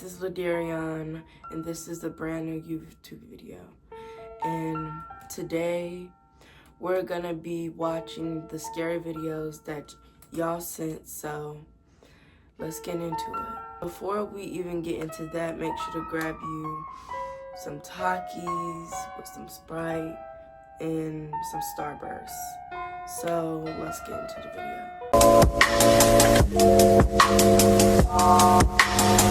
this is Ladarion, and this is a brand new YouTube video. And today, we're gonna be watching the scary videos that y'all sent, so let's get into it. Before we even get into that, make sure to grab you some Takis with some Sprite and some Starburst. So let's get into the video.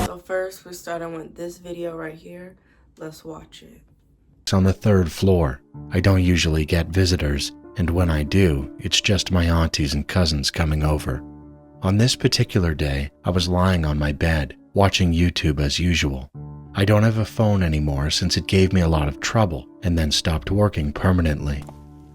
So first, we're starting with this video right here. Let's watch it. It's on the 3rd floor. I don't usually get visitors, and when I do, it's just my aunties and cousins coming over. On this particular day, I was lying on my bed, watching YouTube as usual. I don't have a phone anymore since it gave me a lot of trouble and then stopped working permanently.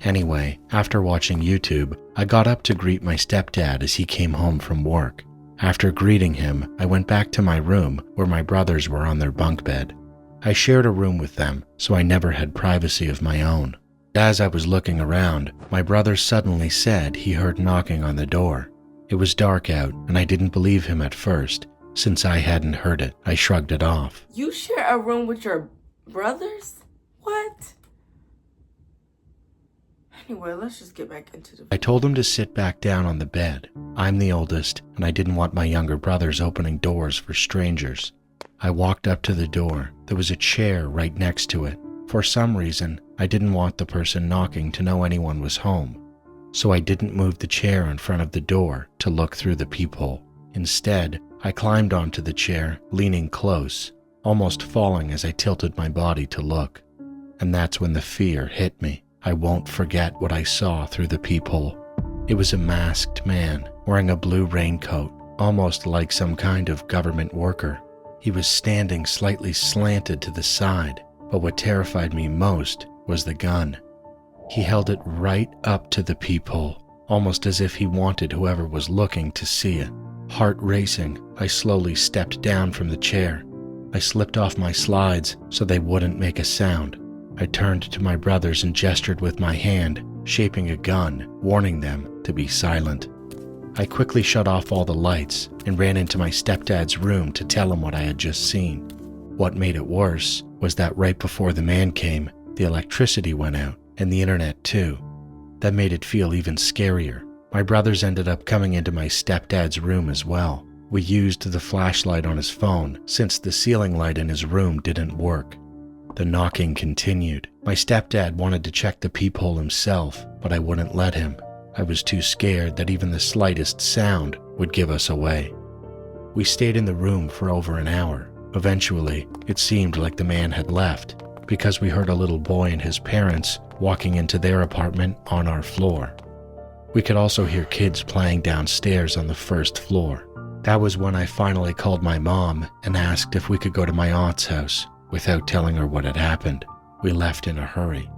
Anyway, after watching YouTube, I got up to greet my stepdad as he came home from work. After greeting him, I went back to my room where my brothers were on their bunk bed. I shared a room with them, so I never had privacy of my own. As I was looking around, my brother suddenly said he heard knocking on the door. It was dark out, and I didn't believe him at first. Since I hadn't heard it, I shrugged it off. You share a room with your brothers? What? Anyway, let's just get back into the video. I told him to sit back down on the bed. I'm the oldest, and I didn't want my younger brothers opening doors for strangers. I walked up to the door. There was a chair right next to it. For some reason, I didn't want the person knocking to know anyone was home. So I didn't move the chair in front of the door to look through the peephole. Instead, I climbed onto the chair, leaning close, almost falling as I tilted my body to look. And that's when the fear hit me. I won't forget what I saw through the peephole. It was a masked man wearing a blue raincoat, almost like some kind of government worker. He was standing slightly slanted to the side, but what terrified me most was the gun. He held it right up to the peephole, almost as if he wanted whoever was looking to see it. Heart racing, I slowly stepped down from the chair. I slipped off my slides so they wouldn't make a sound. I turned to my brothers and gestured with my hand, shaping a gun, warning them to be silent. I quickly shut off all the lights and ran into my stepdad's room to tell him what I had just seen. What made it worse was that right before the man came, the electricity went out, and the internet too. That made it feel even scarier. My brothers ended up coming into my stepdad's room as well. We used the flashlight on his phone since the ceiling light in his room didn't work. The knocking continued. My stepdad wanted to check the peephole himself, but I wouldn't let him. I was too scared that even the slightest sound would give us away. We stayed in the room for over an hour. Eventually, it seemed like the man had left because we heard a little boy and his parents walking into their apartment on our floor. We could also hear kids playing downstairs on the 1st floor. That was when I finally called my mom and asked if we could go to my aunt's house. Without telling her what had happened, we left in a hurry.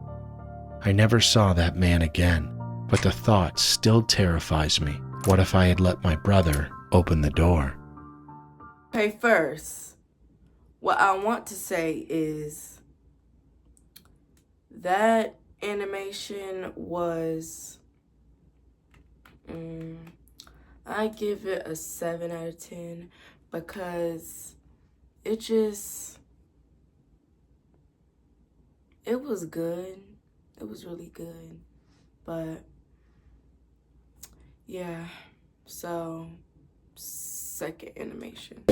I never saw that man again, but the thought still terrifies me. What if I had let my brother open the door? Okay, first, what I want to say is that animation was, I give it a 7 out of 10 because it was good. It was really good. But yeah, so second animation.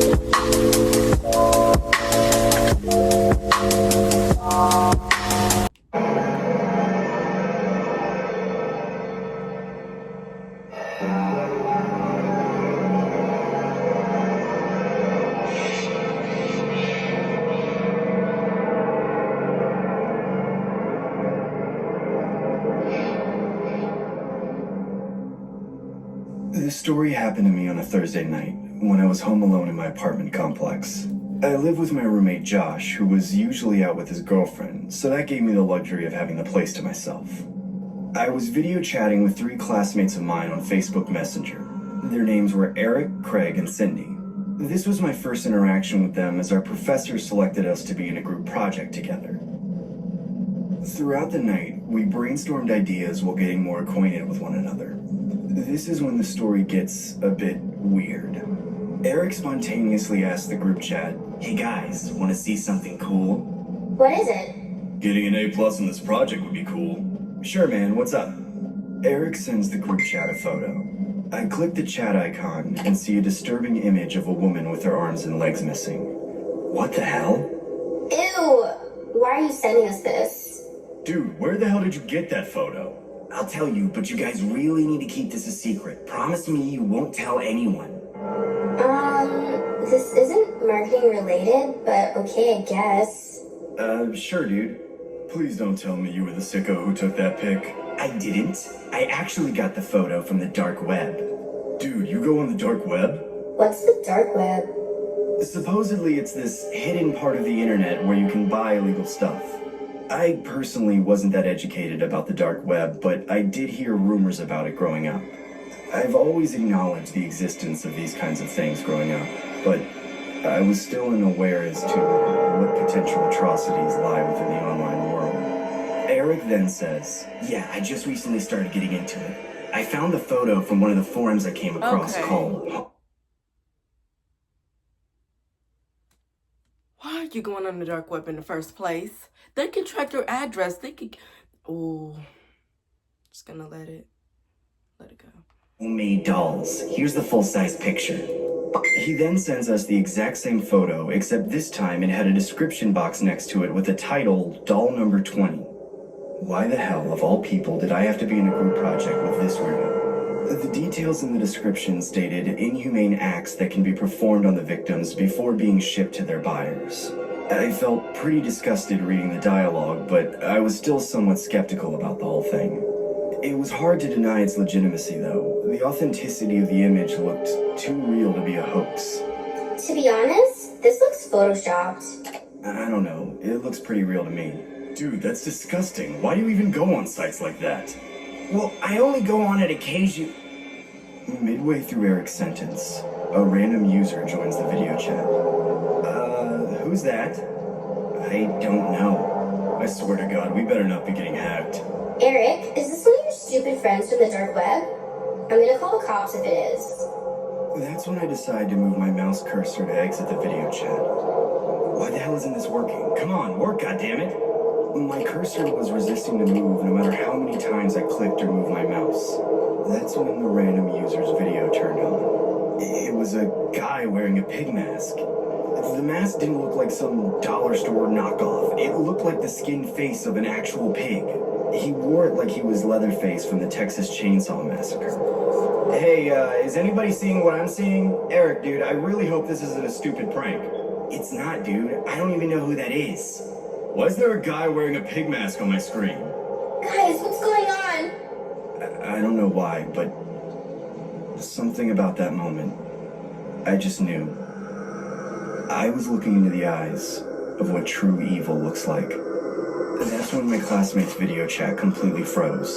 This story happened to me on a Thursday night when I was home alone in my apartment complex. I live with my roommate Josh, who was usually out with his girlfriend, so that gave me the luxury of having the place to myself. I was video chatting with 3 classmates of mine on Facebook Messenger. Their names were Eric, Craig, and Cindy. This was my first interaction with them as our professor selected us to be in a group project together. Throughout the night, we brainstormed ideas while getting more acquainted with one another. This is when the story gets a bit weird. Eric spontaneously asked the group chat Hey guys, want to see something cool? What is it? Getting an A+ in this project would be cool. Sure, man, what's up? Eric sends the group chat a photo. I click the chat icon and see a disturbing image of a woman with her arms and legs missing. What the hell? Ew! Why are you sending us this? Dude, where the hell did you get that photo? I'll tell you, but you guys really need to keep this a secret. Promise me you won't tell anyone. This isn't marketing related, but okay, I guess. Sure, dude. Please don't tell me you were the sicko who took that pic. I didn't. I actually got the photo from the dark web. Dude, you go on the dark web? What's the dark web? Supposedly it's this hidden part of the internet where you can buy illegal stuff. I personally wasn't that educated about the dark web, but I did hear rumors about it growing up. I've always acknowledged the existence of these kinds of things growing up, but I was still unaware as to what potential atrocities lie within the online world. Eric then says, yeah, I just recently started getting into it. I found a photo from one of the forums I came across called... Why are you going on the dark web in the first place? They can track your address. They could... Oh, just gonna let it go. Homemade dolls. Here's the full-size picture. He then sends us the exact same photo, except this time it had a description box next to it with the title, Doll Number 20. Why the hell, of all people, did I have to be in a group project with this weirdo? The details in the description stated inhumane acts that can be performed on the victims before being shipped to their buyers. I felt pretty disgusted reading the dialogue, but I was still somewhat skeptical about the whole thing. It was hard to deny its legitimacy, though. The authenticity of the image looked too real to be a hoax. To be honest, this looks photoshopped. I don't know. It looks pretty real to me. Dude, that's disgusting. Why do you even go on sites like that? Well, I only go on it occasionally. Midway through Eric's sentence, a random user joins the video chat. Who's that? I don't know. I swear to God, we better not be getting hacked. Eric, is this one of your stupid friends from the dark web? I'm gonna call the cops if it is. That's when I decide to move my mouse cursor to exit the video chat. Why the hell isn't this working? Come on, work, goddammit! My cursor was resisting to move no matter how many times I clicked or moved my mouse. That's when the random user's video turned on. It was a guy wearing a pig mask. The mask didn't look like some dollar store knockoff. It looked like the skinned face of an actual pig. He wore it like he was Leatherface from the Texas Chainsaw Massacre. Hey, is anybody seeing what I'm seeing? Eric, dude, I really hope this isn't a stupid prank. It's not, dude. I don't even know who that is. Why is there a guy wearing a pig mask on my screen? Guys, what's going on? I don't know why, but something about that moment, I just knew. I was looking into the eyes of what true evil looks like. That's when my classmate's video chat completely froze.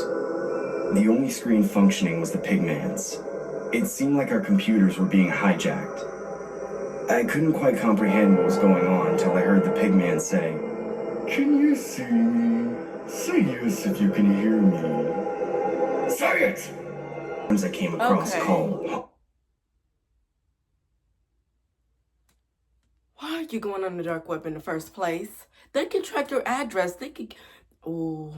The only screen functioning was the pigman's. It seemed like our computers were being hijacked. I couldn't quite comprehend what was going on until I heard the pigman say, "Can you see me? Say yes if you can hear me." Say it! As I came across called... Why are you going on the dark web in the first place? They can track your address. They could... Oh,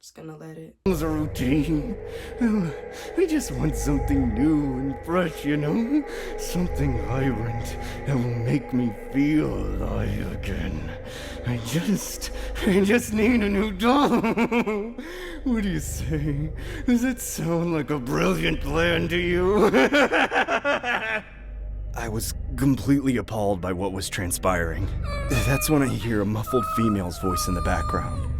just gonna let it. It's a routine. I just want something new and fresh, you know? Something vibrant that will make me feel alive again. I just need a new doll. What do you say? Does it sound like a brilliant plan to you? I was completely appalled by what was transpiring. That's when I hear a muffled female's voice in the background.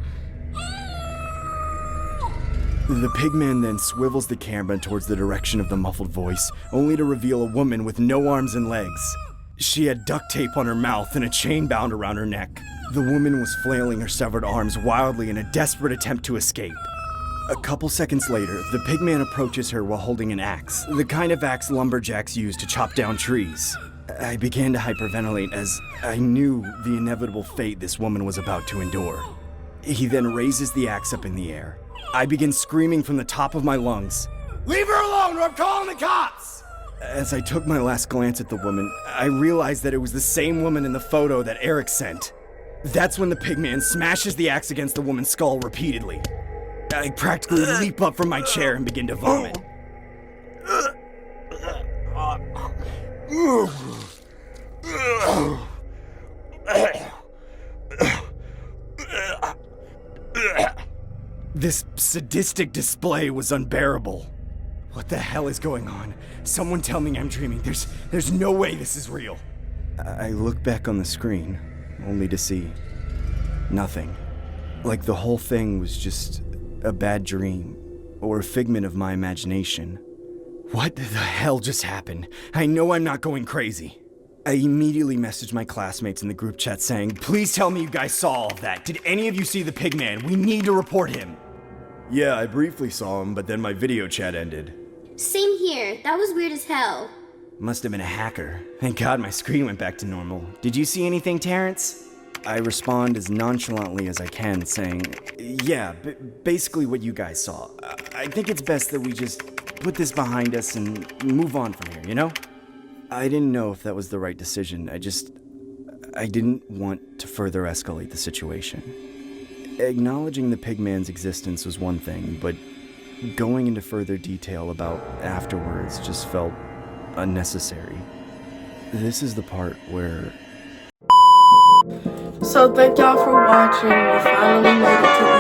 The pigman then swivels the camera towards the direction of the muffled voice, only to reveal a woman with no arms and legs. She had duct tape on her mouth and a chain bound around her neck. The woman was flailing her severed arms wildly in a desperate attempt to escape. A couple seconds later, the pigman approaches her while holding an axe, the kind of axe lumberjacks use to chop down trees. I began to hyperventilate as I knew the inevitable fate this woman was about to endure. He then raises the axe up in the air. I begin screaming from the top of my lungs, "Leave her alone or I'm calling the cops!" As I took my last glance at the woman, I realized that it was the same woman in the photo that Eric sent. That's when the pigman smashes the axe against the woman's skull repeatedly. I practically leap up from my chair and begin to vomit. This sadistic display was unbearable. What the hell is going on? Someone tell me I'm dreaming. There's no way this is real. I look back on the screen, only to see nothing. Like the whole thing was just a bad dream, or a figment of my imagination. What the hell just happened? I know I'm not going crazy. I immediately messaged my classmates in the group chat saying, please tell me you guys saw all of that. Did any of you see the pigman? We need to report him. Yeah, I briefly saw him, but then my video chat ended. Same here. That was weird as hell. Must have been a hacker. Thank God my screen went back to normal. Did you see anything, Terrence? I respond as nonchalantly as I can, saying, yeah, basically what you guys saw. I think it's best that we just put this behind us and move on from here, you know? I didn't know if that was the right decision. I didn't want to further escalate the situation. Acknowledging the pigman's existence was one thing, but going into further detail about afterwards just felt unnecessary. This is the part where... So thank y'all for watching. We finally made it to the